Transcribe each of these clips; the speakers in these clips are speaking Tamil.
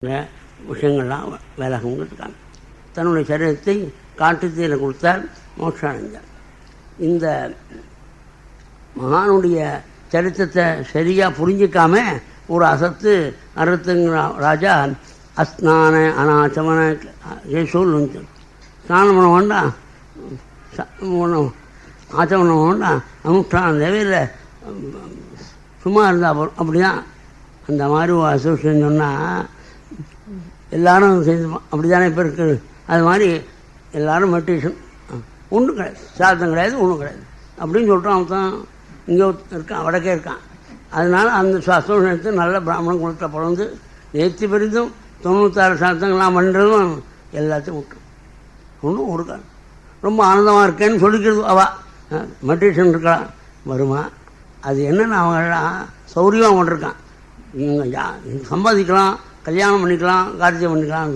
விஷயங்கள்லாம் விலகுங்கிறதுக்காங்க தன்னுடைய சரீரத்தை காட்டுத்தீயில் கொடுத்தால் மோட்சம் அடைந்தார். இந்த மகானுடைய சரித்திரத்தை சரியாக புரிஞ்சிக்காம ஒரு அசத்து அறுத்துங்கிற ராஜா அஸ்நான அனாச்சமன சொல்லு ஸ்நானம் பண்ண வேண்டாம், ஆச்சமனம் வேண்டாம், அனுஷ்டான தேவையில் சும்மா இருந்தால் போகிறோம். அப்படிதான் அந்த மாதிரி ஒரு அசோசியேஷன் சொன்னால் எல்லோரும் செஞ்சுப்போம். அப்படி தானே இப்போ இருக்குது. அது மாதிரி எல்லோரும் மெடிடேஷன் ஒன்றும் கிடையாது, சாதம் கிடையாது, ஒன்றும் கிடையாது அப்படின்னு சொல்லிட்டு அவன் தான் இங்கே இருக்கான், வடக்கே இருக்கான். அதனால் அந்த அசோசியேஷன் நல்ல பிராமணன் குலத்தில் பிறந்து நேர்த்தி பெரிதும் 96 சாஸ்திரங்கள்லாம் பண்ணுறதும் எல்லாத்தையும் விட்டுரும். ஒன்றும் ஒரு காலம் ரொம்ப ஆனந்தமாக இருக்கேன்னு சொல்லிக்கிறது. அவள் மெடிடேஷன் இருக்கலாம் வருமா? அது என்னென்னு அவங்கெல்லாம் சௌரியமாக கொண்டிருக்கான். இவங்க சம்பாதிக்கலாம், கல்யாணம் பண்ணிக்கலாம், காரியம் பண்ணிக்கலாம்.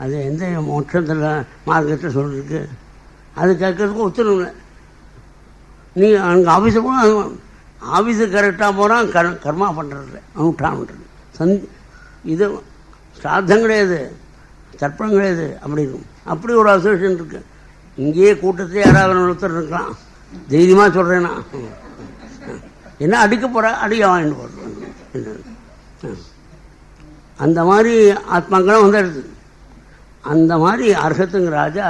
அது எந்த மோட்சத்தில் மார்க்கெட்டில் சொல்லிருக்கு? அது கேட்கறதுக்கு ஒத்துழைங்க. நீ அங்கே ஆஃபீஸுக்கு போனால் ஆஃபீஸுக்கு கரெக்டாக போகிறான், கர்மா பண்ணுறது, அனுஷ்டானம் பண்ணுறது. இது ஸ்ராத்தம் கிடையாது, தர்ப்பணம் கிடையாது. அப்படி ஒரு அசோசியேஷன் இருக்குது. இங்கேயே கூட்டத்தை யாராவது ஒருத்தர் இருக்கலாம். தைரியமாக சொல்கிறேன்னா என்ன அடிக்க போகிறா, அடிக்க வாங்கிட்டு போடுறேன். அந்த மாதிரி ஆத்மாக்களும் வந்துடுது. அந்த மாதிரி அர்ஹத்துங்கிற ராஜா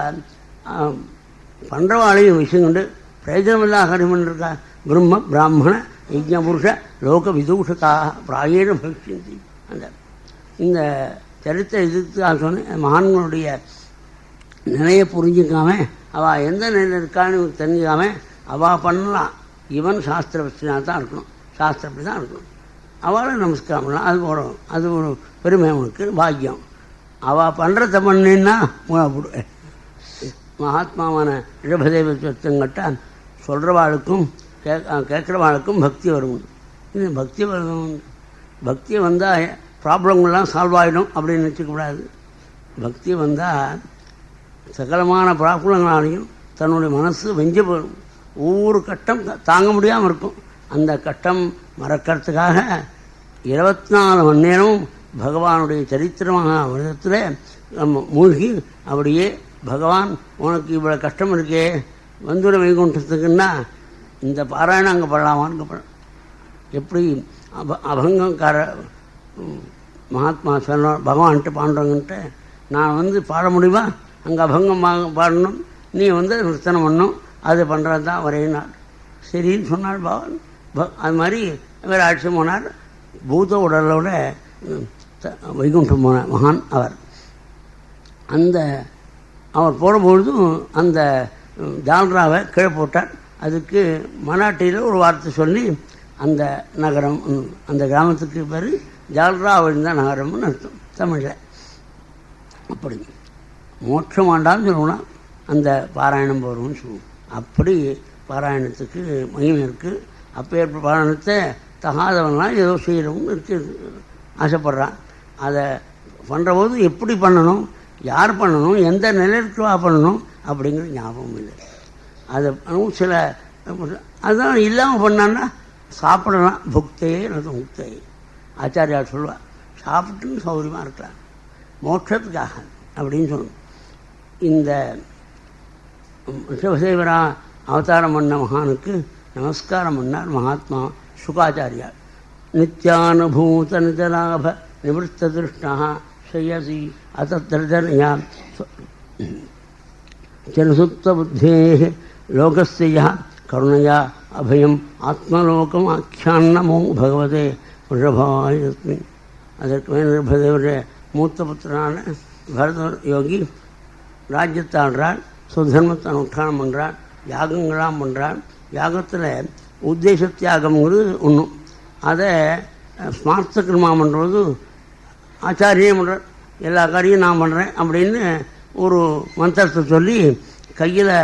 பண்ணுறவாளையும் விஷயம் கொண்டு பிரயோஜனமில்லா கரிமன் இருக்கா. பிரம்ம பிராமண யஜ்ஞபுருஷ லோக விதூஷகா பிராயேன பவிஷ்யந்தி. அந்த இந்த சரித்திர எதிர்த்து சொன்ன மகான்களுடைய நிலையை புரிஞ்சிக்காம அவள் எந்த நிலையில் இருக்கான்னு தெரிஞ்சுக்காம அவள் பண்ணலாம். இவன் சாஸ்திர வச்சுனா தான் இருக்கணும், சாஸ்திரப்படி தான் இருக்கணும். அவளை நமஸ்காரம் பண்ணலாம். அது ஒரு பெருமை, அவனுக்கு பாக்கியம். அவள் பண்ணுறத பண்ணின்னா மகாத்மாவான ரிஷபதேவத்தங்கிட்ட சொல்கிறவாளுக்கும் கேட்குறவாளுக்கும் பக்தி வரும். இது பக்தி வரும். பக்தி வந்தால் ப்ராப்ளங்கள்லாம் சால்வ் ஆகிடும் அப்படின்னு நினச்சிக்கூடாது. பக்தி வந்தால் சகலமான ப்ராப்ளங்களாலையும் தன்னுடைய மனசு வெஞ்சு போயிடும். ஒவ்வொரு கட்டம் தாங்க முடியாமல் இருக்கும். அந்த கட்டம் மறக்கிறதுக்காக 24 மணி நேரமும் பகவானுடைய சரித்திரமான விதத்தில் நம்ம மூழ்கி அப்படியே கான் உனக்கு இவ்வளோ கஷ்டம் இருக்கே வந்துட வைகுண்டத்துக்குன்னா இந்த பாராயணம் அங்கே படலாமான்னு படம். எப்படி அபங்கக்கார மகாத்மா சொன்ன பகவான்கிட்ட பாண்டவங்கிட்ட நான் பாட முடியுமா, அங்கே அபங்கம் பாடணும், நீ நிறுத்தனம் பண்ணணும், அது பண்ணுறது தான் வரையினார். சரின்னு சொன்னார் பகவான். அது மாதிரி வேறு ஆட்சி போனார். பூத உடலோட வைகுண்டம் போன மகான் அவர். அவர் போகும்பொழுதும் அந்த ஜால்ராவை கீழே போட்டார். அதுக்கு மராட்டியில் ஒரு வார்த்தை சொல்லி அந்த நகரம், அந்த கிராமத்துக்கு பேர் ஜால்ரா விழுந்த நகரம்னு அர்த்தம் தமிழில். அப்படி மோட்சம் ஆண்டாலும் சொல்லணும், அந்த பாராயணம் போகிறோம்னு சொல்லுவோம். அப்படி பாராயணத்துக்கு மகிமை இருக்குது. அப்போ பாராயணத்தை தகாதவன்லாம் ஏதோ செய்யணும்னு இருக்குது, ஆசைப்பட்றான். அதை பண்ணுறபோது எப்படி பண்ணணும், யார் பண்ணணும், எந்த நிலைக்கு பண்ணணும் அப்படிங்கிற ஞாபகம் இல்லை. அதை சில அதுதான் இல்லாமல் பண்ணான்னா சாப்பிடலாம். புக்தையே அல்லது முக்தையே ஆச்சாரியார் சொல்லுவார். சாப்பிட்டுன்னு சௌகரியமாக இருக்கலாம் மோட்சத்துக்காக அப்படின்னு சொல்லணும். இந்த சிவசேவரா அவதாரம் பண்ண மகானுக்கு நமஸ்காரம் பண்ணார் மகாத்மா சுகாச்சாரியார். நித்யானுபூத நிஜலாப நிவృத்த திருஷ்ணா ஸ்ரேயசி அத்தர்ஜன்யா ஜனசுப்த புத்தே லோகஸ்ய கருணையா அபயம் ஆத்மலோகம் ஆக்கியான்னமோ பகவதே ரிஷபாயஸ்மி. அதற்கு மேல் ரிஷபதேவருடைய மூத்த புத்திரனான பரத யோகி ராஜ்யத்தாடுறார், சுதர்மத்தை அனுஷ்டானம் பண்ணுறார், யாகங்களாம் பண்ணுறார். யாகத்தில் உத்தேச தியாகம்ங்கிறது ஒன்றும், அதை ஸ்மார்த்த கிரமா பண்ணுறது ஆச்சாரியே பண்ணுறார். எல்லா காரியம் நான் பண்ணுறேன் அப்படின்னு ஒரு மந்திரத்தை சொல்லி கையில்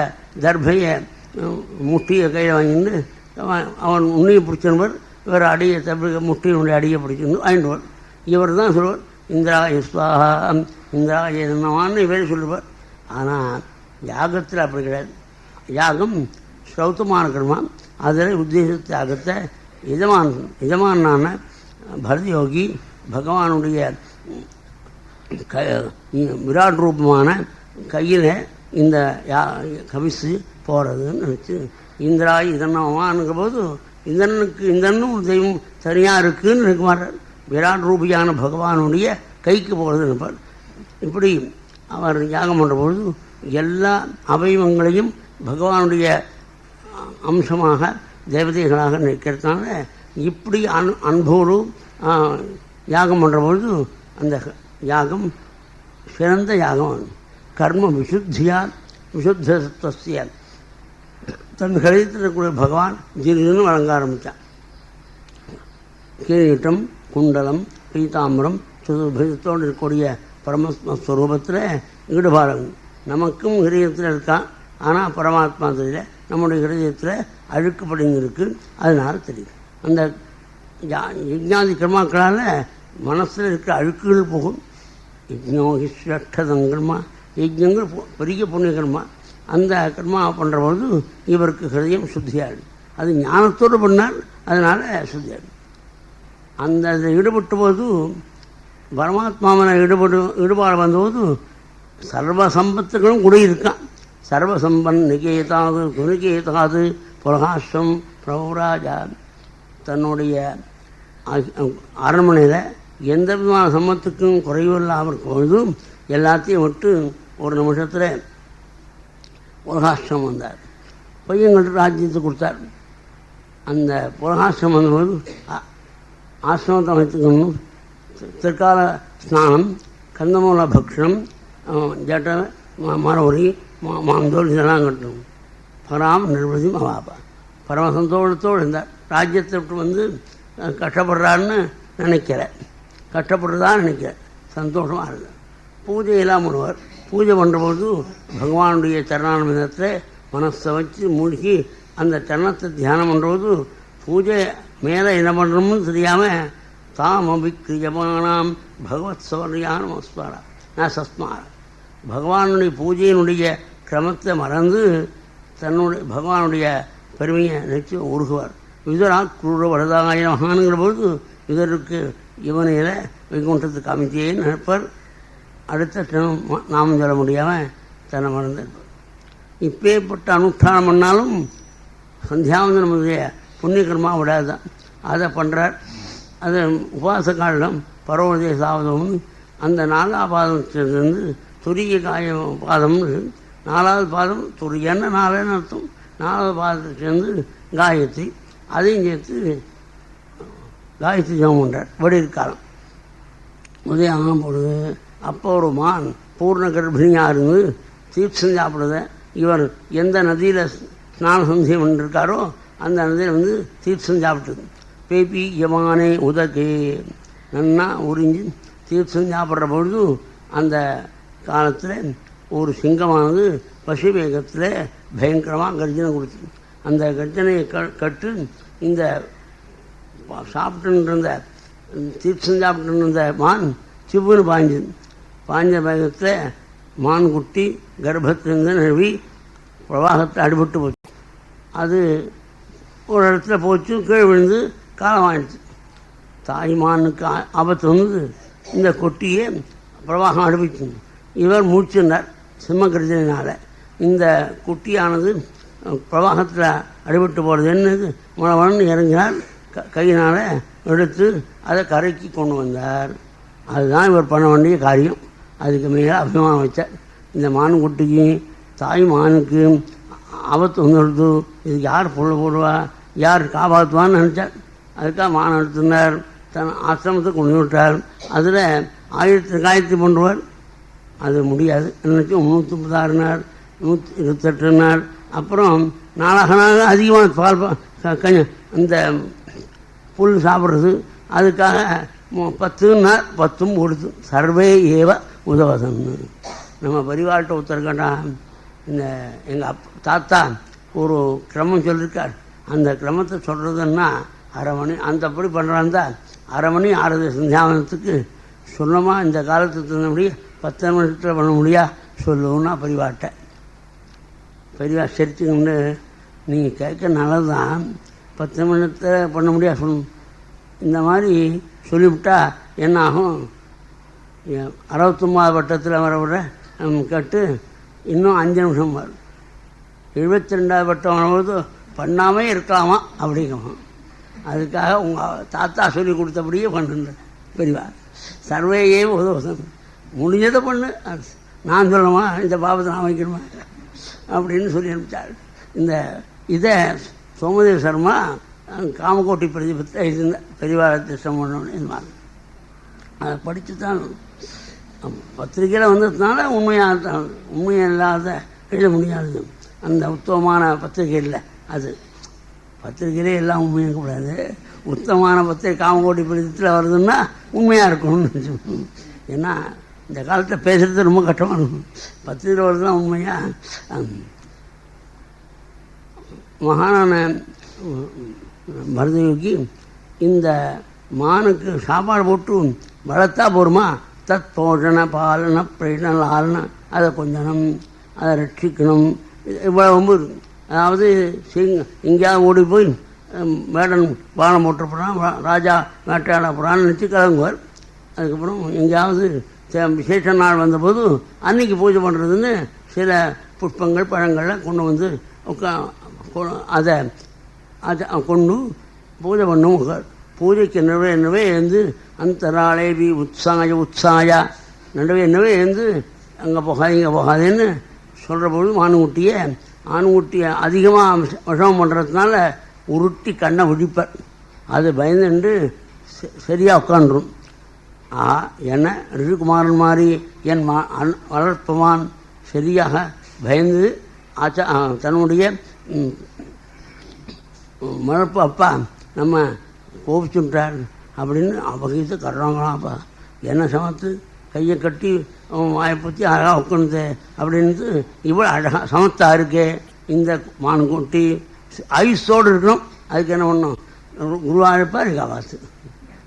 தர்பையை முட்டியை கையில் வாங்கிட்டு அவன் உன்னையை பிடிச்சிருவர், வேறு அடியை தப்பி முட்டியினுடைய அடியை பிடிச்சிருந்து வாங்கிடுவார். இவர் தான் சொல்லுவார் இந்திராய ஸ்வாஹா இந்திராய என்னவான்னு இவரே சொல்லுவார். ஆனால் யாகத்தில் அப்படி கிடையாது. யாகம் ஸ்ரௌத்தமான கிரமா, அதில் உத்தேச தியாகத்தை எஜமானான பரதயோகி பகவானுடைய விராட் ரூபமான கையில் இந்த கவிசு போகிறதுன்னு நினச்சி இந்திராய் இதன்னவான்ங்கிற போது இந்திரனும் ஒரு தெய்வம் தனியாக இருக்குதுன்னு நினைக்க மாட்டார். விராட் ரூபியான பகவானுடைய கைக்கு போகிறது நினைப்பார். இப்படி அவர் யாகம் பண்ணுற பொழுது எல்லா அவயவங்களையும் பகவானுடைய அம்சமாக தேவதைகளாக நிற்கிறதுனால இப்படி அன்போடு யாகம் பண்ணுற பொழுது அந்த யாகம் சிறந்த யாகம். கர்ம விசுத்தத்துவசிய தன் கழித்தில் இருக்கக்கூடிய பகவான் ஜீர்னு வழங்க ஆரம்பித்தான். கிரீட்டம், குண்டலம், பீதாம்பரம், சுதுபேதத்தோடு இருக்கக்கூடிய பரமஸ்வரூபத்தில் ஈடுபாடு நமக்கும் ஹிருதயத்தில் இருக்கான். ஆனால் பரமாத்மா தெரியல, நம்முடைய ஹிருதயத்தில் அழுக்கு படிஞ்சிருக்கு. அதனால் தெரியும். அந்த யஜ்ஞாதி கர்மாக்களால் மனசில் இருக்கிற அழுக்குகள் போகும். யஜ்ஞோகிஷ்டதங்கர்மா, யஜ்ஞங்கள் பெரிய புண்ணிய கர்மா. அந்த கர்மா பண்ணுற பொழுது இவருக்கு ஹிருதயம் சுத்தியாகும். அது ஞானத்தோடு பண்ணால் அதனால் சுத்தியாகும். அந்த ஈடுபட்ட போது பரமாத்மாவில் ஈடுபாடு வந்தபோது சர்வ சம்பத்துகளும் கூட இருக்கான். சர்வசம்பன் நிகேதாது துணிகேதாது புலகாஷ்டம் பிரபுராஜா தன்னுடைய அரண்மனையில் எந்த விதமான சம்பத்துக்கும் குறைவில்லாமல் இருக்கும் பொழுது எல்லாத்தையும் விட்டு ஒரு நிமிஷத்தில் புலகாஷ்டம் வந்தார். பையன்கிட்ட ராஜ்யத்தை கொடுத்தார். அந்த புலகாஷ்டம் வந்தபோது ஆசிரமத்தை அமைத்துக்கணும். திருக்கால ஸ்நானம், கந்தமூல பக்ஷணம், ஜட்ட மரவரி, மாந்தோல் இதெல்லாம் கட்டணும். பராம் நிர்வதி அவாபா பரம சந்தோஷத்தோடு இருந்தார். ராஜ்யத்தை விட்டு வந்து கஷ்டப்படுறான்னு நினைக்கிறேன், கஷ்டப்படுறதான்னு நினைக்கிறேன். சந்தோஷமாக இருந்தார். பூஜையெல்லாம் பண்ணுவார். பூஜை பண்ணுறபோது பகவானுடைய சரணானந்தத்தில் மனசை வச்சு மூழ்கி அந்த சரணத்தை தியானம் பண்ணுறது பூஜை மேலே என்ன பண்ணுறோம்னு தெரியாமல் தாம் அபிக்கிரியமானாம் பகவத் சௌரியான மஸ்மாரா நான் சஸ்மாரா பகவானுடைய பூஜையினுடைய கிரமத்தை மறந்து தன்னுடைய பகவானுடைய பெருமையை நினைச்சு உருகுவார். விதரா குரூர வரதாய மகானுங்கிற பொழுது இதற்கு இவனையில் வைகுண்டத்துக்கு அமைதியே நினைப்பார். அடுத்த நாமம் சொல்ல முடியாமல் தன்னை மறந்திருப்பார். இப்பேற்பட்ட அனுஷ்டானம் பண்ணாலும் சந்தியாவந்தனம் முதலிய புண்ணியகர்மா விடாதான் அதை பண்ணுறார். அது உபாச காலம் பரவதே சாவதம்னு அந்த 4ஆம் பாதத்திலிருந்து துரிய காய பாதம்னு 4வது பாதம் துரியன்னு 4ன்னு அர்த்தம். 4வது பாதத்திலிருந்து காயத்ரி, அதையும் சேர்த்து காயத்ரி ஜபம் பண்ணுறார். விடியற்காலம் உதயம் ஆகும் பொழுது அப்போ ஒரு மான் பூர்ண கர்ப்பிணியாக இருந்து தீர்த்தம் சாப்பிடுத. இவர் எந்த நதியில் ஸ்நான சந்தியம் பண்ணிருக்காரோ அந்த நதியில் வந்து தீர்த்தம் சாப்பிட்டது. பேபி யமானே உதகே நன்னா உறிஞ்சி தீர்த்தம் சாப்பிட்ற பொழுது அந்த காலத்தில் ஒரு சிங்கமானது பசு வேகத்தில் பயங்கரமாக கர்ஜனை கொடுத்து அந்த கர்ஜனையை கட்டு இந்த சாப்பிட்டுருந்த தீர்த்தம் சாப்பிட்டுருந்த மான் சிவுன்னு பாய்ஞ்ச வேகத்தில் மான் குட்டி கர்ப்பத்திலிருந்து நழுவி பிரவாகத்தில் அடிபட்டு போச்சு. அது ஒரு இடத்துல போச்சு, கீழே விழுந்து காலமாயிடுச்சு. தாய்மானுக்கு ஆபத்து வந்து இந்த கொட்டியை பிரவாகம் அடிப்பிச்சு. இவர் மூச்சுனார் சிம்மகர்ஜனால். இந்த குட்டியானது பிரவாகத்தில் அடிபட்டு போகிறது என்னது மழவன்னு இறங்கினார். கையினால் எடுத்து அதை கரைக்கு கொண்டு வந்தார். அதுதான் இவர் பண்ண வேண்டிய காரியம். அதுக்கு மேலே அபிமானம் வச்சார். இந்த மான்குட்டிக்கு தாய் மானுக்கு ஆபத்து வந்துடுது, இதுக்கு யார் பொருள் போடுவா, யார் காப்பாற்றுவான்னு நினச்சார். அதுக்காக மானம் எடுத்துனார். தன் ஆசிரமத்தை கொண்டு விட்டார். அதில் 1000 காயத்ரி பண்ணுவார். அது முடியாது நினச்சி 336 நாள் 128 நாள். அப்புறம் நாளாக அதிகமாக பால் இந்த புல் சாப்பிட்றது. அதுக்காக 10 நாள் 10 கொடுத்து சர்வே ஏவ உதவசன்னு. நம்ம பரிவார்கிட்ட ஒருத்தருக்கட்டா இந்த எங்கள் தாத்தா ஒரு கிரமம் சொல்லியிருக்கார். அந்த கிரமத்தை சொல்கிறதுன்னா அரை மணி அந்தப்படி பண்ணுறாந்தா அரை மணி ஆறுது சந்தியாவனத்துக்கு சொல்லமா இந்த காலத்துக்கு தகுந்தபடி 10 நிமிஷத்தில் பண்ண முடியா சொல்லுவோன்னா பரிவார்கிட்ட. பெரியவா சரிச்சுக்கிண்டு நீங்கள் கேட்க நல்லது தான், 10 நிமிஷத்தில் பண்ண முடியாது சொல்லணும். இந்த மாதிரி சொல்லிவிட்டா என்ன ஆகும், 69 வட்டத்தில் வர கட்டு இன்னும் 5 நிமிஷம் வரும். 72வது வட்டம் வரும்போது பண்ணாமே இருக்கலாமா அப்படிங்கிறோம். அதுக்காக உங்கள் தாத்தா சொல்லி கொடுத்தபடியே பண்ணுற பெரியவா. சர்வேயே உதவசம் முடிஞ்சதை பண்ணு, நான் சொல்லணுமா, இந்த பாபத்தை நான் வைக்கணுமா அப்படின்னு சொல்லி அனுப்பிச்சார். இதை சோமதேவ சர்மா காமகோட்டி பிரதிபத்தை எழுதின பெரியவா திட்டம் பண்ணணும். இது மாதிரி அதை படித்து தான் பத்திரிக்கையில் வந்ததுனால உண்மையை இல்லாத எழுத முடியாது. அந்த உத்தமமான பத்திரிகை இல்லை, அது பத்திரிகையிலே எல்லாம் உண்மையாக கூடாது. உத்தமமான பத்திரிகை காமகோட்டி பிரதிபத்தில் வருதுன்னா உண்மையாக இருக்கணும்னு. ஏன்னா இந்த காலத்தில் பேசுகிறது ரொம்ப கஷ்டமாக இருக்கும். பத்திரிகையில் வருதுன்னா உண்மையாக. மகானான பரதயோகி இந்த மானுக்கு சாப்பாடு போட்டு வளர்த்தா போருமா, தத் போஷண பாலன பிரேண லாலன, அதை கொஞ்சம் அதை ரட்சிக்கணும், இவ்வளோ ரொம்ப இருக்கும். அதாவது எங்கேயாவது ஓடி போய் வேடன் பாலம் போட்டு போகிறான், ராஜா வேட்டையாட போகிறான்னு நினச்சி கிளம்புவார். அதுக்கப்புறம் எங்கேயாவது விசேஷ நாள் வந்தபோது அன்னைக்கு பூஜை பண்ணுறதுன்னு சில புஷ்பங்கள் பழங்கள்லாம் கொண்டு வந்து அதை கொண்டு பூஜை பண்ணுவோம். பூஜைக்கு நடுவே எழுந்து அந்தராளேவி உற்சாயா நடுவே எழுந்து அங்கே போகாது இங்கே போகாதுன்னு சொல்கிற பொழுது ஆணுக்குட்டியை அதிகமாக விஷமம் பண்ணுறதுனால உருட்டி கண்ணை விழிப்பார். அது பயந்துண்டு சரியாக உட்காந்துரும். என்ன ரிஷிகுமாரன் மாதிரி என் வளர்ப்பமான் சரியாக பயந்து தன்னுடைய மழப்பு அப்பா நம்ம கோபிச்சுட்டார் அப்படின்னு அவகிட்ட கட்டுறாங்களாப்பா, என்ன சமத்து கையை கட்டி வாயை பற்றி அழகாக உட்காந்து அப்படின்ட்டு இவ்வளோ அழகாக சமத்தா இருக்கே இந்த மான்குட்டி ஐஸோடு இருக்கணும். அதுக்கு என்ன பண்ணணும், குருவாழ்ப்பா இருக்கா வாத்து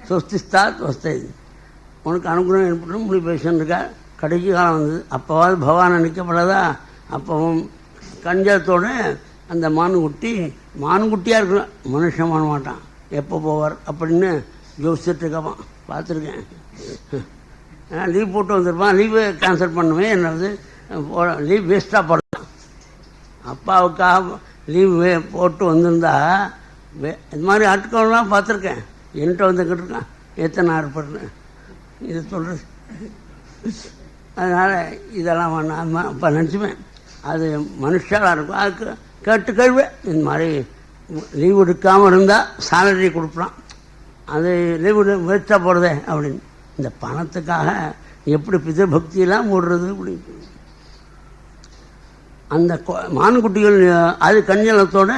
சொஸ்திஸ்தா வஸ்தை உனக்கு அனுகூலம் ஏற்பட்டு முடி பேசின்னு இருக்கா. கடைசி காலம் வந்தது, அப்போவாது பகவானை நிற்கப்படாதா. அப்பவும் கஞ்சத்தோட அந்த மானுக்குட்டியாக இருக்கலாம், மனுஷன் பண்ண மாட்டான், எப்போ போவார் அப்படின்னு யோசிச்சுட்டு இருக்கான். பார்த்துருக்கேன். லீவ் போட்டு வந்திருப்பான், லீவு கேன்சல் பண்ணுவேன், என்னது லீவ் வேஸ்ட்டாக போடலாம். அப்பாவுக்காக லீவு போட்டு வந்திருந்தா இது மாதிரி ஆட்கள்லாம் பார்த்துருக்கேன். என்கிட்ட வந்துக்கிட்டு இருக்கான், எத்தனை ஏற்படுறேன் இது சொல்கிறது. அதனால் இதெல்லாம் நான் இப்போ நினச்சிப்பேன், அது மனுஷாலாக இருக்கும். அதுக்கு கேட்டு கேள்வேன், இந்த மாதிரி லீவ் எடுக்காமல் இருந்தால் சேலரி கொடுப்பான், அது லீவ் வேஸ்ட்டாக போடுறதே அப்படின்னு. இந்த பணத்துக்காக எப்படி பிதபக்தியெல்லாம் போடுறது அப்படின்னு. அந்த மான்குட்டிகள் அது கஞ்சலத்தோடு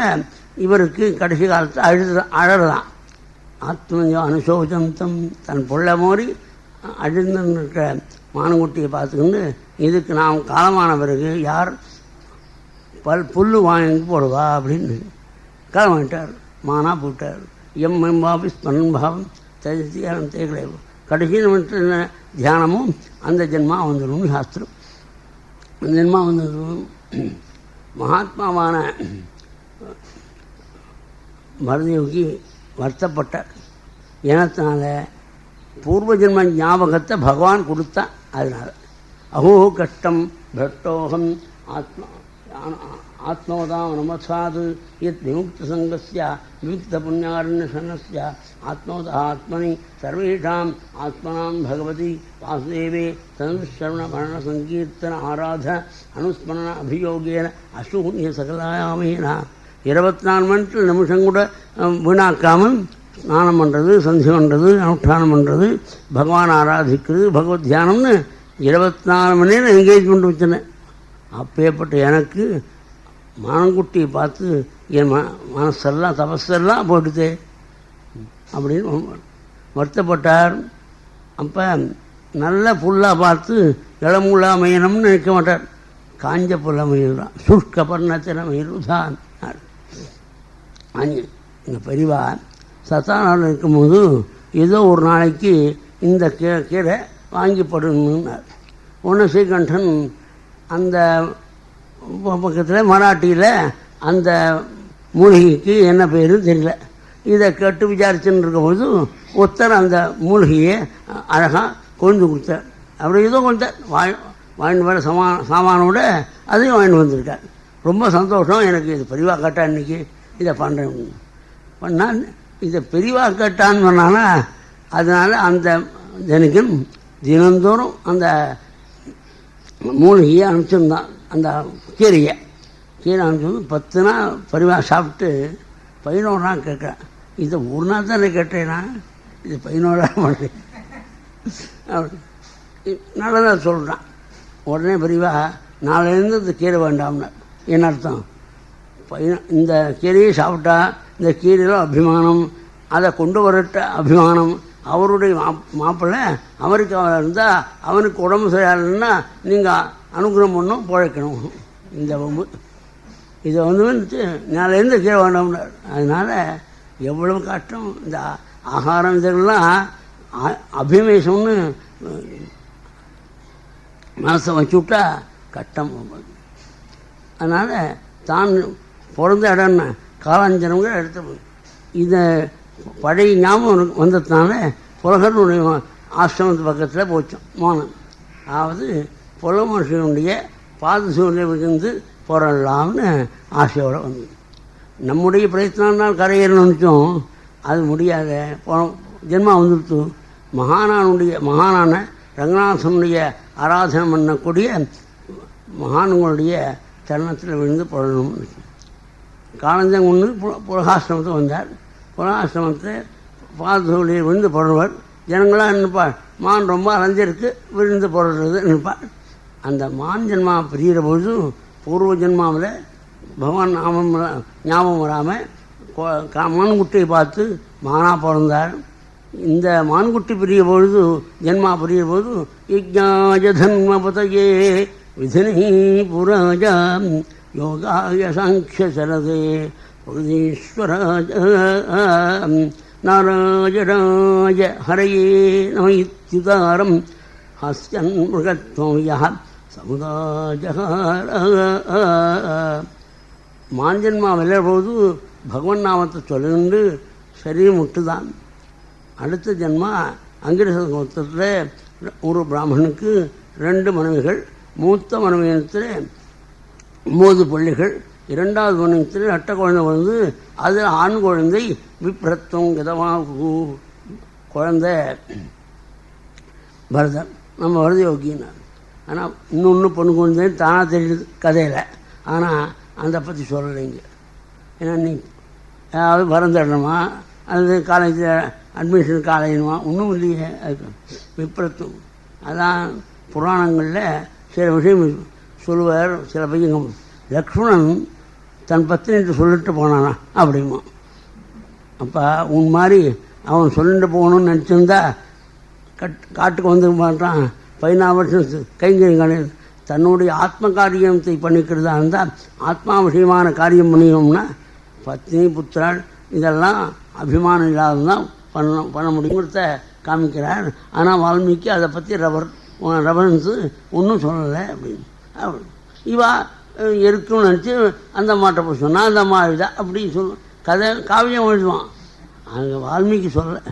இவருக்கு கடைசி காலத்தில் அழறதான். ஆத்மஞ்சம் அனுசோஜந்தம் தன் பொள்ள மோறி அழுந்துன்னு இருக்கிற மானுக்குட்டியை பார்த்துக்கிட்டு இதுக்கு நாம் காலமான பிறகு யார் புல் வாங்கி போடுவா அப்படின்னு காலம் வாங்கிட்டார். மானா போட்டார். எம்பாபி ஸ்மரன்பாவம் தரிசியாரம் தேகலை கடைசி நிமிஷம் தியானமும் அந்த ஜென்மா வந்துடும் சாஸ்திரம். அந்த ஜென்மா வந்துடும். மகாத்மாவான பரதயோகி வருத்தப்பட்டார். ஏனத்தினால பூர்வ ஜென்ம ஞாபகத்தை பகவான் கொடுத்தான். அதனால் அஹோ கஷ்டம் பட்டோகம் ஆத்மோதாம் நமசாது யத் விமுக்த சங்கஸ்ய விமுக்த புண்ணியாரண்யசனஸ்ய ஆத்மோத ஆத்மனி சர்வேஷாம் ஆத்மனாம் பகவதி வாசுதேவே தனுஸ்ரவண மரண சங்கீர்த்தன ஆராத அனுஸ்மரண அபியோகேன அசூன்ய சகலாயாமேனா 24 மணி நிமிஷம் கூட வீணாக்காமல் ஸ்நானம் பண்ணுறது, சந்தி பண்ணுறது, அனுஷ்டானம் பண்ணுறது, பகவான் ஆராதிக்கிறது, பகவத் தியானம்னு 24 மணி நேரம் என்கேஜ்மெண்ட் வச்சுனேன். அப்பேற்பட்ட எனக்கு மானங்குட்டியை பார்த்து என் மனசெல்லாம் தபஸெல்லாம் போட்டுதே அப்படின்னு வருத்தப்பட்டார். அப்போ நல்ல புல்லாக பார்த்து இளமுள்ளா மயினம்னு நினைக்க மாட்டார். காஞ்ச புல்ல மயில் தான், சுஷ்க பர்ணத்தின மயில் தான். எங்கள் பெரியவா சத்தானால் இருக்கும்போது ஏதோ ஒரு நாளைக்கு இந்த கீரை வாங்கிப்படணுன்னார். ஒன்று ஸ்ரீகண்டன் அந்த பக்கத்தில் மராட்டியில் அந்த மூலிகைக்கு என்ன பேர் தெரியல. இதை கேட்டு விசாரிச்சுன்னு இருக்கும்போது ஒருத்தர் அந்த மூலிகையை அழகாக கொண்டு கொடுத்தார். அப்படி ஏதோ கொஞ்சம் வாங்கிட்டு வர சாமானோட அதையும் வாங்கிட்டு வந்திருக்கார். ரொம்ப சந்தோஷம் எனக்கு. இது பெரியவா கேட்டா இன்றைக்கி இதை பண்ணுறேன் பண்ணால் இதை பெரியவா கேட்டான்னு சொன்னான்னா அதனால் அந்த தினக்கும் தினந்தோறும் அந்த மூலிகையை அனுப்பிச்சிருந்தான். அந்த கீரை அனுப்பிச்சு 10 நாள் பெரியவா சாப்பிட்டு 11 நாள் கேட்குறேன். இதை ஒரு நாள் தானே கேட்டேன்னா இது 11 நாள் பண்ணுறேன் நல்லதாக சொல்கிறான். உடனே பெரியவா நாளையிலேருந்து இந்த கீரை வேண்டாம்னா என்ன அர்த்தம்? இந்த கீரையை சாப்பிட்டா இந்த கீரையில் அபிமானம், அதை கொண்டு வரட்ட அபிமானம். அவருடைய மாப்பிள்ளை அமெரிக்காவில் இருந்தால் அவனுக்கு உடம்பு சரியாகலைன்னா நீங்கள் அனுகிரகம் பண்ணும் பிழைக்கணும். இந்த இதை வந்துட்டு நாளையிலேருந்து கீரை வேண்டாம்னார். அதனால் எவ்வளவு கஷ்டம். இந்த ஆகாரம் இதெல்லாம் அபிமேஷம்னு மனசை வச்சுவிட்டா கஷ்டம். அதனால் தான் பிறந்த இடம்னா காலாஞ்சனங்கிற இடத்துல இதை பழைய ஞாபகம் வந்ததுனால புலகனுடைய ஆசிரமத்து பக்கத்தில் போச்சோம் மோனம். அதாவது புல மனுஷனுடைய பாதசூரில் விழுந்து புறலாம்னு ஆசையோடு வந்து நம்முடைய பிரயத்னால் கரையேறணும்னு நினச்சோம். அது முடியாத ஜென்மா வந்துடுத்து. மகானான ரங்கநாதனுடைய ஆராதனை பண்ணக்கூடிய மகான்களுடைய சரணத்தில் விழுந்து புறணும்னு காலஞ்சம் ஒன்று புலகாசிரமத்தை வந்தார். புலகாசிரமத்தை பாதசூரில் விழுந்து புறவர். ஜனங்களாக நினைப்பார் மான் ரொம்ப அலைஞ்சிருக்கு விழுந்து புறறது நினைப்பார். அந்த மான் ஜென்மா பிரிகிற பொழுது பூர்வ ஜென்மாவில் பகவான் ஞாபகம் வராமல் மான்குட்டியை பார்த்து மானாக பிறந்தார். இந்த மான்குட்டி பிரிய பொழுது ஜென்மா பிரிய பொழுது யஜ்ஞாய தன்மபதயே விதினி புராஜா யோகாய சாங்கிய சரதே புருதீஸ்வராஜ நாராயணாய ஹரயே நம இத்யுதாரம் ஹஸ்யன் மிருகத்வய சமுதாஜகார. மாஞ்சன்மா விளையாடும்போது பகவன் நாமத்தை சொல்லிட்டு சரீரம் விட்டுதான். அடுத்த ஜென்மா அங்கிரச கோத்திரத்தில் ஒரு பிராமணனுக்கு 2 மனைவிகள். மூத்த மனைவியத்தில் 9 பிள்ளைகள். 2வது மனைவியத்தில் 8 குழந்தை வந்து அதில் ஆண் குழந்தை விப்ரத்துவம் கதமாக குழந்தை பரதன். நம்ம வரது யோகினார். ஆனால் இன்னொன்று பொண்ணு குழந்தைன்னு தானாக தெரியுது கதையில். ஆனால் அதை பற்றி சொல்லலைங்க. ஏன்னா நீ ஏதாவது மறந்துடணுமா அல்லது காலேஜில் அட்மிஷன் காலேஜுமா ஒன்றும் இல்லையே. அதுக்கு விப்ரத்துவம் அதான் புராணங்களில் சில விஷயம் சொல்லுவார். சில பையன் லக்ஷ்மணன் தன் பத்தினிட்டு சொல்லிட்டு போனானா அப்படிமா. அப்போ உன் மாதிரி அவன் சொல்லிட்டு போகணும்னு நினச்சிருந்தா காட்டுக்கு வந்து மாட்டான். 14 வருஷம் கைங்கரியங்கள் தன்னுடைய ஆத்ம காரியத்தை பண்ணிக்கிறதா இருந்தால் ஆத்மா விஷயமான காரியம் பண்ணிக்கணும்னா பத்னி புத்திரால் இதெல்லாம் அபிமானம் இல்லாததான் பண்ண முடியுங்கிறத காமிக்கிறார். ஆனால் வால்மீகி அதை பற்றி ரெஃபரன்ஸு ஒன்றும் சொல்லலை அப்படின்னு. இவா இருக்குன்னு நினச்சி அந்த மாட்டை போய் சொன்னால் அந்த மாதிரி தான் அப்படின்னு சொல்லுவோம். கதை காவியம் எழுதுவான். அங்கே வால்மீகி சொல்லலை.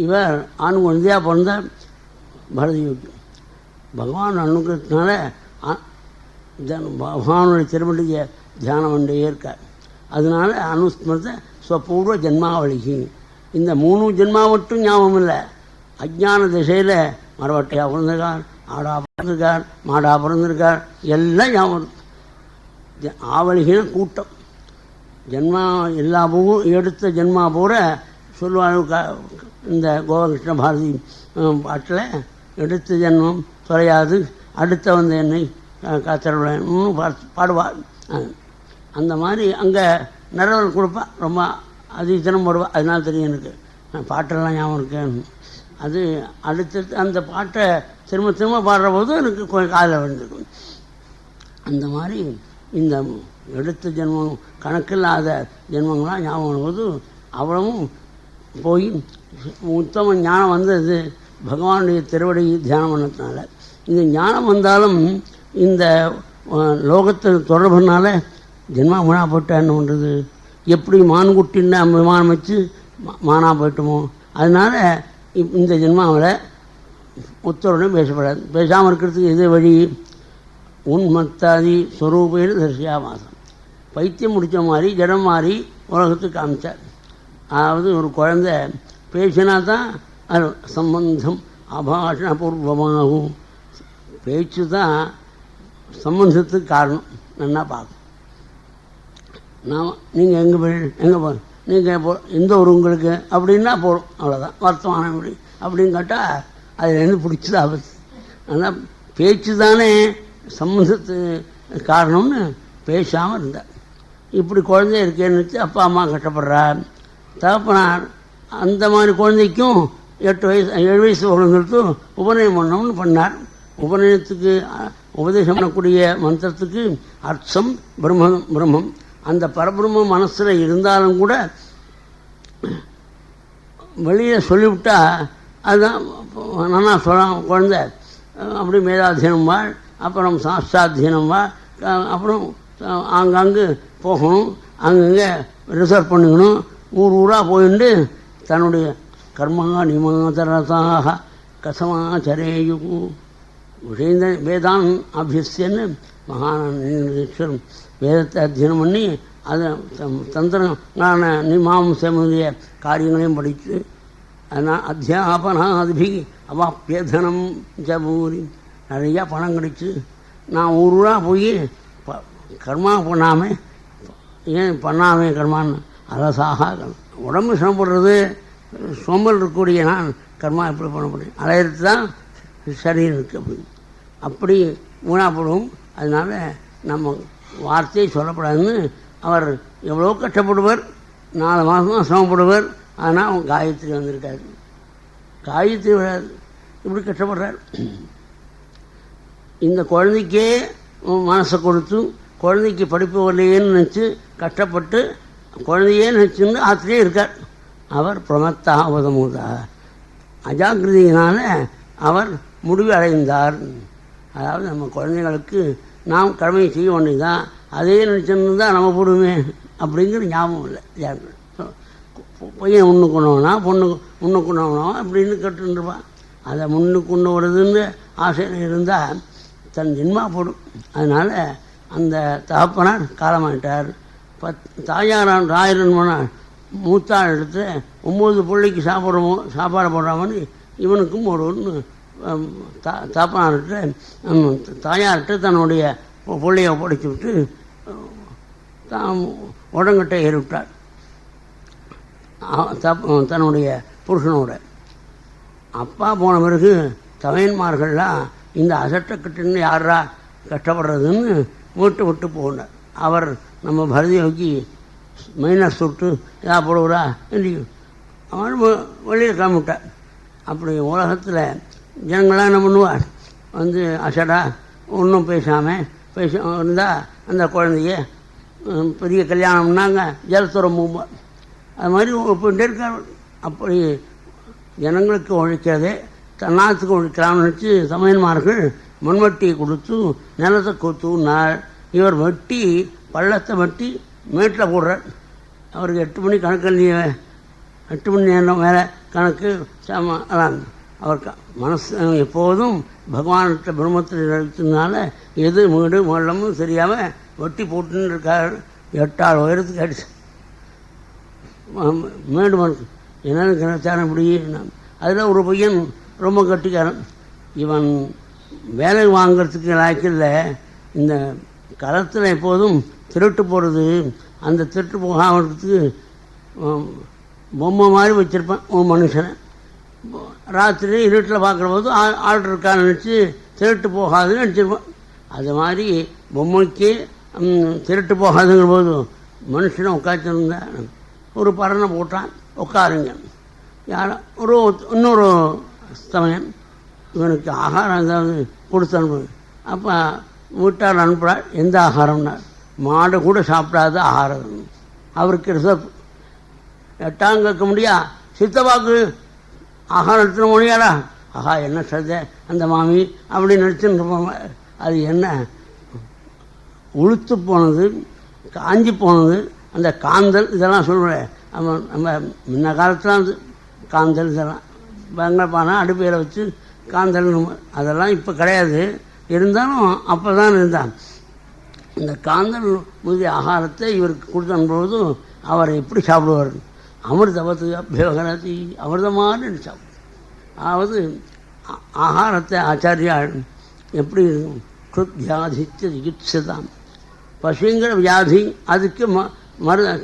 இவர் ஆண் குழந்தையாக பிறந்த பரதயோகி பகவான் அனுகிரகத்தினால பகவானுடைய திருமணிய தியானம் கொண்டே இருக்கார். அதனால அனுஸ்மரத்தை ஸ்வபூர்வ ஜென்மாவளிக்கு இந்த 3 ஜென்மா மட்டும் ஞாபகம் இல்லை. அஜ்ஞான திசையில் மரவட்டையாக பிறந்திருக்கார், ஆடா பிறந்திருக்கார், மாடா பிறந்திருக்கார், எல்லாம் ஞாபகம். ஆவலிகின கூட்டம் ஜென்மா எல்லா பூவும் எடுத்த ஜென்மா பூரா சொல்லுவாங்க. இந்த கோபாலகிருஷ்ண பாரதி பாட்டில் எடுத்த ஜென்மம் தொலையாது அடுத்த வந்து என்னை காத்தருன்னு பாடுவாள். அந்த மாதிரி அங்கே நிறவல் கொடுப்பா. ரொம்ப அதிகத்தனம் போடுவா. அதனால தெரியும் எனக்கு பாட்டெல்லாம் ஞாபகம் இருக்கேன். அது அடுத்தது அந்த பாட்டை திரும்ப திரும்ப பாடுற போது எனக்கு கொஞ்சம் காதில் விழுந்துருக்கும். அந்த மாதிரி இந்த எடுத்த ஜென்மம் கணக்கில்லாத ஜென்மங்களாம் ஞாபகம் போது அவ்வளவும் போய் உத்தம ஞானம் வந்தது பகவானுடைய திருவடி தியானம் பண்ணதுனால. இந்த ஞானம் வந்தாலும் இந்த லோகத்தில் தொடர்புனால ஜென்மா வீணா போட்டால் என்ன பண்ணுறது? எப்படி மான்குட்டின்னு விமானம் வச்சு மானா போயிட்டோமோ. அதனால் இந்த ஜென்மாவில் உத்தரவுடன் பேசப்படாது. பேசாமல் இருக்கிறதுக்கு எது வழி? உன்மத்தாதி ஸ்வரூபேன தரிசியாமாசம். பைத்தியம் முடித்த மாதிரி ஜடம் மாதிரி உலகத்துக்கு காமிச்சார். அதாவது ஒரு குழந்தை பேசினா தான் அது சம்பந்தம் அபாஷணபூர்வமாகும். பேச்சு தான் சம்பந்தத்துக்கு காரணம். நல்லா பார்க்கணும். நீங்கள் எங்கே போ நீங்கள் எந்த ஒரு உங்களுக்கு அப்படின்னா போகிறோம், அவ்வளோதான். வர்த்தமானம் எப்படி அப்படின்னு கேட்டால் அதுலேருந்து பிடிச்சது ஆபத்து. ஆனால் பேச்சு தானே சம்பந்தத்து காரணம்னு பேசாமல் இருந்தார். இப்படி குழந்தை இருக்கேன்னு வச்சு அப்பா அம்மா கஷ்டப்படுறார். தகப்பனார் அந்த மாதிரி குழந்தைக்கும் 7 வயசு குழந்தைக்கு உபநயம் பண்ணணும்னு பண்ணார். உபநயத்துக்கு உபதேசம் பண்ணக்கூடிய மந்திரத்துக்கு அர்த்தம் பிரம்மம். அந்த பரபிரம்ம மனசில் இருந்தாலும் கூட வெளியில் சொல்லிவிட்டா அதுதான் நல்லா சொல்ல. குழந்தை அப்படி மேதாத்தியனம் வாழ், அப்புறம் சாஸ்திராத்தியனம் வாழ், அப்புறம் ஆங்காங்கு போகணும், அங்கங்கே ரிசர்வ் பண்ணிக்கணும், ஊராக போயிட்டு தன்னுடைய கர்மங்கா நிமாதரசாக கசமாச்சரேயு வேதான் அபியசியன்னு மகானீஸ்வரம் வேதத்தை அத்தியனம் பண்ணி அதை தந்திரங்களான மீமாம்சமுடைய காரியங்களையும் படித்து அதனால் அத்தியாபனாதிபி அவாப்பியதனம் ஜபூரி நிறையா பணம் கிடைச்சி நான் ஊராக போய் கர்மா பண்ணாமல் ஏன் பண்ணாமே கர்மான்னு அரசாக உடம்பு சிரமப்படுறது சோம்பல் இருக்கக்கூடிய நான் கர்மா எப்படி பண்ண முடியும்? அலையிறது தான் சரீரம் இருக்குது அப்படின்னு அப்படி ஊனாப்படும். அதனால் நம்ம வார்த்தையை சொல்லப்படாதுன்னு அவர் எவ்வளோ கஷ்டப்படுவார். 4 மாதமாக சிரமப்படுவார். ஆனால் அவன் காயத்ரி வந்திருக்காரு. காயத்ரி வராது, இப்படி கஷ்டப்படுறார். இந்த குழந்தைக்கே மனசை கொடுத்து குழந்தைக்கு படிப்பு வரலையேன்னு நினச்சி கஷ்டப்பட்டு குழந்தையே நினச்சிருந்து ஆத்திரியே இருக்கார். அவர் பிரமத்தாவதமுதா அஜாக்கிரதையினால் அவர் முடிவு அடைந்தார். அதாவது நம்ம குழந்தைகளுக்கு நாம் கடமையை செய்ய வேண்டியதுதான், அதே நினச்சிருந்தா நம்ம போடுமே அப்படிங்கிற ஞாபகம் இல்லை. பையன் முன்னுக்கு கொண்டவனா பொண்ணு முன்னுக்கு கொண்டவனா அப்படின்னு கேட்டுருப்பான். அதை முன்னுக்கு கொண்டு வருதுன்னு ஆசையில் இருந்தால் தன் ஜென்மா போடும். அதனால் அந்த தகப்பனார் காலமாயிட்டார். தாயாரான் ராயரன் மூத்தாள் எடுத்து 9 பிள்ளைக்கு சாப்பாடு போடுறாமன்னு இவனுக்கும் ஒரு தகப்பனார்கிட்ட தாயார்கிட்ட தன்னுடைய பிள்ளையை படித்து விட்டு உடங்கட்டை ஏறிவிட்டார் தன்னுடைய புருஷனோட. அப்பா போன பிறகு தவையன்மார்கள்லாம் இந்த அசட்டக்கட்டுன்னு யாரா கஷ்டப்படுறதுன்னு விட்டு போனார். அவர் நம்ம பரதியை நோக்கி மைனஸ் சுட்டு ஏதா போடுவரா என்று அவன் வெளியில் கிளம்பிட்டார். அப்படி உலகத்தில் ஜனங்களாம் என்ன பண்ணுவார், வந்து அசடா ஒன்றும் பேசாமல் இருந்தால் அந்த குழந்தைய பெரிய கல்யாணம்னாங்க ஜலத்துறம் போவார். அது மாதிரி போயிட்டே இருக்கார். அப்படி ஜனங்களுக்கு உழைக்கிறதே தன்னாத்துக்கு உழைக்கலாம்னு நினச்சி சமையன்மார்கள் மண்வெட்டியை கொடுத்து நிலத்தை கொத்துனார். இவர் வெட்டி பள்ளத்தை வெட்டி மேட்டில் போடுறார். அவருக்கு 8 மணி கணக்கு இல்லையே, 8 மணி நேரம் வேலை கணக்கு அதான். அவர் மனசு எப்போதும் பகவான்கிட்ட பிரம்மத்தில் இருக்கிறதுனால எது வீடு மல்லமும் தெரியாமல் வெட்டி போட்டுன்னு இருக்கார். 8 ஆள் உயரத்துக்கு அடிச்சு மேடு மனுக்கு என்னென்னு கிடச்சான இப்படி. அதில் ஒரு பையன் ரொம்ப கட்டிக்காரன். இவன் வேலை வாங்கிறதுக்கு லாய்க்கில்லை. இந்த களத்தில் எப்போதும் திருட்டு போகிறது, அந்த திருட்டு போகாமறதுக்கு பொம்மை மாதிரி வச்சுருப்பேன் ஒரு மனுஷனை. ராத்திரி இருட்டில் பார்க்குற போது ஆள் இருக்கான்னு நினச்சி திருட்டு போகாதுன்னு நினச்சிருப்பேன். அது மாதிரி பொம்மைக்கு திருட்டு போகாதுங்கிற போது மனுஷனை உட்காந்துருந்தேன். ஒரு பறனை போட்டான், உட்காருங்க. இன்னொரு சமயம் இவனுக்கு ஆகாரம் ஏதாவது கொடுத்து அனுப்பு. அப்போ வீட்டார் அனுப்புகிறார். எந்த ஆகாரம்னா மாடு கூட சாப்பிடாத ஆகாரம். அவருக்கு ரிசர்வ் 8ஆம் கேட்க முடியா, சித்தப்பாக்கு ஆகாரம் எடுத்துன முடியாதா? ஆஹா என்ன சதை அந்த மாமி அப்படின்னு நினச்சின்னு இருப்பாங்க. அது என்ன உளுத்து போனது, காஞ்சி போனது, அந்த காந்தல் இதெல்லாம் சொல்கிறேன். நம்ம முன்ன காலத்தில் அது காந்தல் இதெல்லாம் வெங்கப்பானை அடுப்பையில் வச்சு காந்தல் அதெல்லாம் இப்போ கிடையாது. இருந்தாலும் அப்போ தான் இருந்தான். இந்த காந்தல் முதலிய ஆகாரத்தை இவருக்கு கொடுத்து அனுப்புவதும் அவர் எப்படி சாப்பிடுவார்? அமிர்தவத்து அபியோகரதி அமிர்தமான சாப்பிடும். அதாவது ஆகாரத்தை ஆச்சாரியா எப்படி வியாதித்து சிகிச்சைதான். பசுங்கிற வியாதி அதுக்கு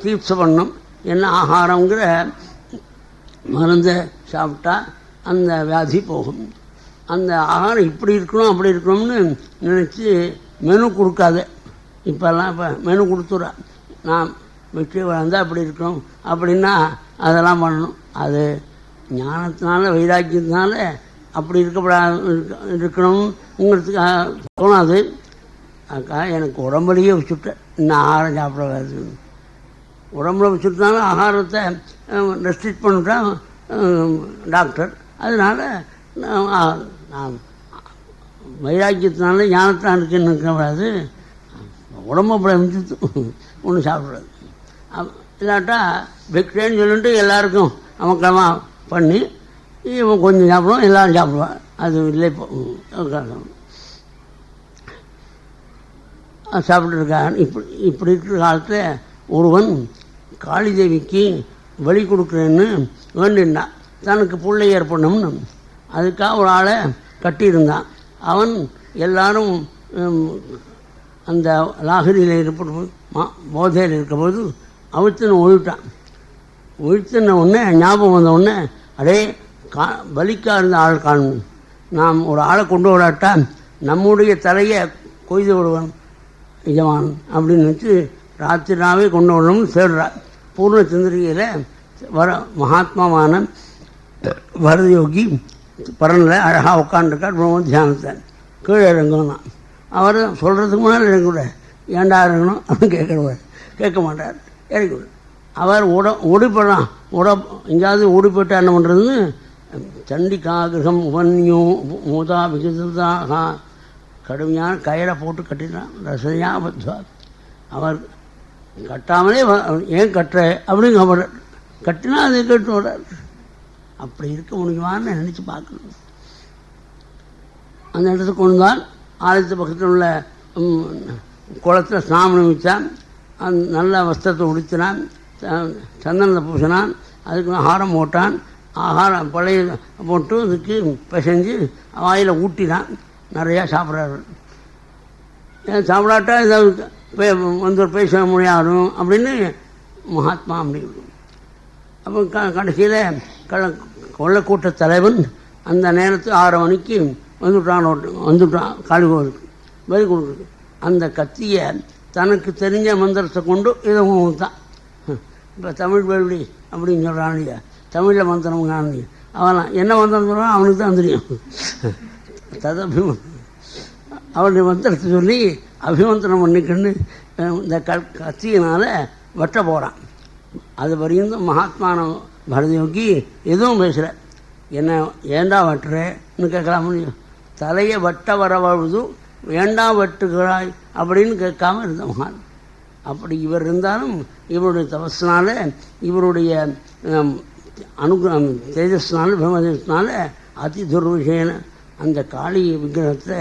சிகிச்சை பண்ணணும். என்ன ஆகாரங்கிற மருந்தை சாப்பிட்டா அந்த வியாதி போகும். அந்த ஆகாரம் இப்படி இருக்கணும் அப்படி இருக்கணும்னு நினச்சி மெனு கொடுக்காத. இப்போல்லாம் இப்போ மெனு கொடுத்துட்றா. நான் வெற்றி வளர்ந்தால் அப்படி இருக்கணும் அப்படின்னா அதெல்லாம் பண்ணணும். அது ஞானத்தினால வைராக்கியத்தினால அப்படி இருக்கணுங்கிறதுக்காக தோணாது. அக்கா எனக்கு உடம்புலையே வச்சுட்டேன், இன்னும் ஆகாரம் சாப்பிடக்கூடாது. உடம்புல வச்சுட்டாலும் ஆகாரத்தை ரெஸ்ட்ரிக்ட் பண்ணிட்டான் டாக்டர். அதனால் நான் வைராக்கியத்தினால ஞானத்தான் இருக்குன்னு இருக்கக்கூடாது. உடம்பு அப்படி வச்சுட்டு ஒன்றும் சாப்பிட்றாது. இல்லாட்டா வெக்டேன்னு சொல்லிட்டு எல்லாருக்கும் அமக்கமாக பண்ணி இவன் கொஞ்சம் சாப்பிடுவோம், எல்லோரும் சாப்பிடுவான். அது இல்லை. இப்போ சாப்பிட்டுருக்கான். இப்படி இருக்கிற காலத்தில் ஒருவன் காளிதேவிக்கு வழி கொடுக்குறேன்னு வேண்டினான். தனக்கு பிள்ளை ஏற்படணும்னு அதுக்காக ஒரு ஆளை கட்டியிருந்தான். அவன் எல்லாரும் அந்த லாகரியில் இருப்பது போதையில் இருக்கும்போது அவிழ்த்துன்னு ஒழிட்டான். ஒழித்துன உடனே ஞாபகம் வந்த உடனே அடே பலிக்காக இருந்த ஆள் காணும், நாம் ஒரு ஆளை கொண்டு விடாட்டா நம்முடைய தலையை கொய்து விடுவான் எஜமான் அப்படின்னு வச்சு ராத்திரினாவே கொண்டு விடணும்னு தேடுறார். பூர்ண சந்திரிகையில் வர மகாத்மாவான வரதயோகி பரனில் அழகாக உட்காந்துருக்கார். பிரம்ம தியானத்தை கீழே இறங்கணும் தான். அவர் சொல்கிறதுக்கு முன்னால் இறங்கிவிட, ஏண்டா இறங்கணும் அப்படின்னு கேட்க மாட்டார். இறங்கிவிட அவர் ஓடிப்படலாம். எங்கேயாவது ஓடி போயிட்டா என்ன பண்ணுறதுன்னு சண்டிகா கிரகம் உபன்யோ மூதா விகிதா கடுமையான கயிறை போட்டு கட்டினான். ரசனையா பத்வா. அவர் கட்டாமலே ஏன் கட்டுற அப்படின்னு அவர் கட்டினா அதை கேட்டு வர்றார். அப்படி இருக்க முடியுமான்னு நினச்சி பார்க்கணும். அந்த இடத்துக்கு கொண்டு தான் ஆலயத்து பக்கத்தில் உள்ள குளத்தில் ஸ்நானம் வச்சான். நல்ல வஸ்திரத்தை உடுத்தினான், சந்தனத்தை பூசினான், அதுக்கு ஆகாரம் போட்டான். ஆகாரம் பழைய போட்டு அதுக்கு பிசைஞ்சு வாயில் ஊட்டினான். நிறையா சாப்பிட்றாரு. ஏன் சாப்பிடாட்டா ஏதாவது வந்து பேச முடியாதும் அப்படின்னு மகாத்மா அப்படி. அப்போ கடைசியில் கொள்ளைக்கூட்ட தலைவன் அந்த நேரத்துக்கு 6 மணிக்கு வந்துட்டான் காளி கோவிலுக்கு வரி கொடுக்குறது. அந்த கத்தியை தனக்கு தெரிஞ்ச மந்திரத்தை கொண்டு இதை தான். இப்போ தமிழ் வேள்வி அப்படின்னு சொல்கிறான் இல்லையா, தமிழில் மந்திரம் காணி. அவன் என்ன மந்திரம் சொல்கிறான் அவனுக்கு தான் தெரியும். அவனுடைய மந்திரத்தை சொல்லி அபிமந்திரம் பண்ணிக்கொண்டு இந்த கத்தியினால் வெட்ட போகிறான். அது வரையும் மகாத்மான பரதயோகி எதுவும் பேசுகிற. என்ன ஏண்டா வெட்டுறேன்னு கேட்கலாம் முடியும். தலையை வெட்ட வரவழுது ஏண்டா வெட்டுகிறாய் அப்படின்னு கேட்காம இருந்த மகான். அப்படி இவர் இருந்தாலும் இவருடைய தபஸ்னால இவருடைய தேஜஸ்னால பிரம்மதேசனால அதி துர்விஷயன அந்த காளி விக்கிரகத்தை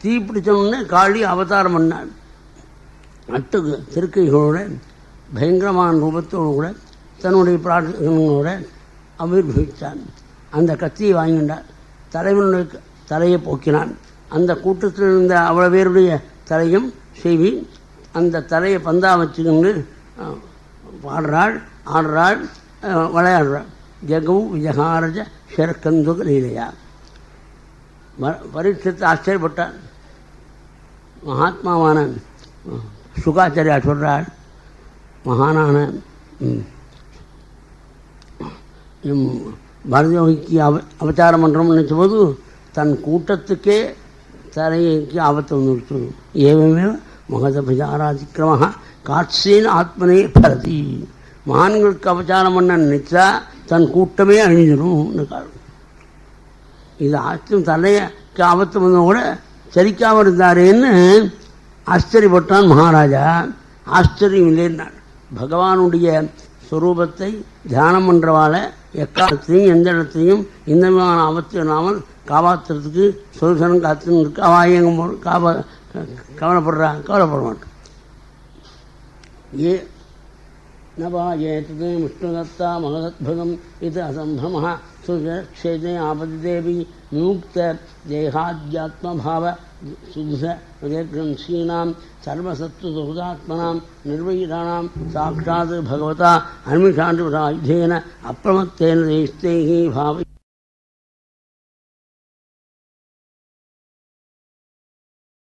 தீப்பிடிச்சோடனே காளி அவதாரம் பண்ணார். 8 திருக்கைகளோட பயங்கரமான ரூபத்தோடு கூட தன்னுடைய பிரார்த்தனைகளோட அபிர்வகித்தார். அந்த கத்தியை வாங்கினார். தலைவனுடைய தலையை போக்கினான். அந்த கூட்டத்தில் இருந்த அவ்வளோ பேருடைய தலையும் செய்வி அந்த தலையை பந்தா வச்சுக்கிண்டு பாடுறாள், ஆடுறாள், விளையாடுறாள். ஜெகவு விஜகாரஜ சிறக்கந்துக லீலையா. பரீட்சித்து ஆச்சரியப்பட்டான். மகாத்மாவான சுகாச்சாரியா சொல்கிறாள், மகானான பரதயோகிக்கு அவதாரம் பண்ணுறோம்னு நினச்சபோது தன் கூட்டத்துக்கே தலைக்கு ஆபத்து வந்துடுச்சு. ஏவமே மகதபஜாராதிக்கிரமாக காட்சின்னு ஆத்மனே பரதி. மகான்களுக்கு அவதாரம் பண்ண நினைச்சா தன் கூட்டமே அழிஞ்சிடும். இது ஆச்சரியம். தலைக்கு ஆபத்து வந்த கூட சரிக்காமல் இருந்தாரேன்னு ஆச்சரியப்பட்டான் மகாராஜா. ஆச்சரியம் இல்லைன்னார். பகவானுடைய ஸ்வரூபத்தை தியானம் பண்ணுறவாளை எக்காலத்தையும் எந்த இடத்தையும் இந்த விதமான ஆபத்து இல்லாமல் காப்பாற்றுறதுக்கு சொல்யூஷனும் காத்துன்னு இருக்கு. அவள் எங்கும் போது கவலைப்பட மாட்டேன். நபாயேதே விஷ்ணுதத்தா மகதத்புதம் இது அசம்பிரம சுஷேதே ஆபதிதேவி விமுக்த தேகாத்யாத்மபாவ சுத்தீனாம் சர்வசத்துசுதாத்மனாம் நிர்வீராணாம் சாட்சாத் பகவதா அன்மிஷாண்டுஷாயுதேன அப்பிரமத்தேன தேஷ்தைஹி பாவை